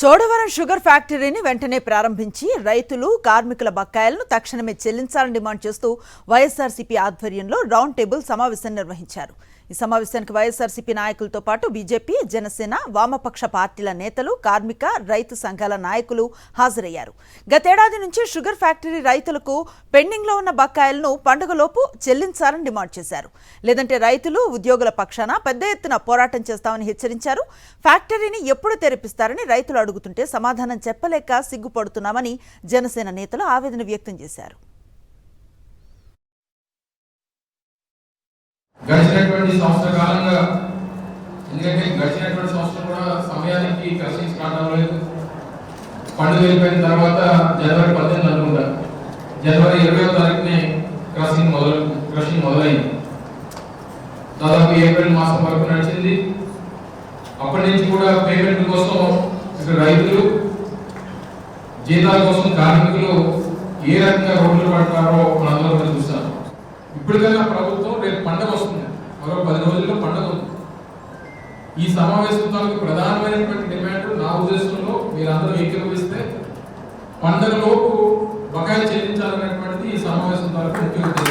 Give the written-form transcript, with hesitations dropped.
Chodavaram sugar ఫ్యాక్టరీని వెంటనే ప్రారంభించి రైతులు కార్మికుల బకాయిలను తక్షణమే చెల్లించాలని డిమాండ్ చేస్తూ వైఎస్ఆర్సీపీ ఆధ్వర్యంలో రౌండ్ టేబుల్ సమావేశం నిర్వహించారు. ఈ సమావేశానికి వైఎస్ఆర్సీపీ నాయకులతో పాటు బీజేపీ, జనసేన, వామపక్ష పార్టీల నేతలు, కార్మిక, రైతు సంఘాల నాయకులు హాజరయ్యారు. గతేడాది నుంచి షుగర్ ఫ్యాక్టరీ రైతులకు పెండింగ్లో ఉన్న బకాయిలను పండుగలోపు చెల్లించాలని డిమాండ్ చేశారు. లేదంటే రైతులు, ఉద్యోగుల పక్షాన పెద్ద ఎత్తున పోరాటం చేస్తామని హెచ్చరించారు. ఫ్యాక్టరీని ఎప్పుడు తెరిపిస్తారని రైతులు అడుగుతుంటే సమాధానం చెప్పలేక సిగ్గుపడుతున్నామని జనసేన నేతలు ఆవేదన వ్యక్తం చేశారు. గడిచినటువంటి సంవత్సర కాలంగా ఎందుకంటే గడిచినటువంటి సంవత్సరం కూడా సమయానికి క్రషింగ్ స్టార్ట్ అవ్వలేదు. పండుగ వెళ్ళిపోయిన తర్వాత జనవరి 18 అనుకుంటా, జనవరి 20వ తారీఖునే క్రషింగ్ మొదలైంది. దాదాపు ఏప్రిల్ మాసం వరకు నడిచింది. అప్పటి నుంచి కూడా పేమెంట్ కోసం ఇక్కడ రైతులు, జీతాల కోసం కార్మికులు ఏ రకంగా రోడ్లు పడతారో మనందరూ కూడా చూస్తాం. ఇప్పటికైనా ప్రభుత్వం రేపు పండుగ వస్తుంది, మరో 10 రోజుల్లో పండుగ ఉంది. ఈ సమావేశంలో ప్రధానమైనటువంటి డిమాండ్ నా ఉద్దేశంలో మీరందరూ ఏకీభవిస్తే పండుగలోపు బకాయి చెల్లించాలనేటువంటిది ఈ సమావేశం ద్వారా ముఖ్య ఉద్దేశం.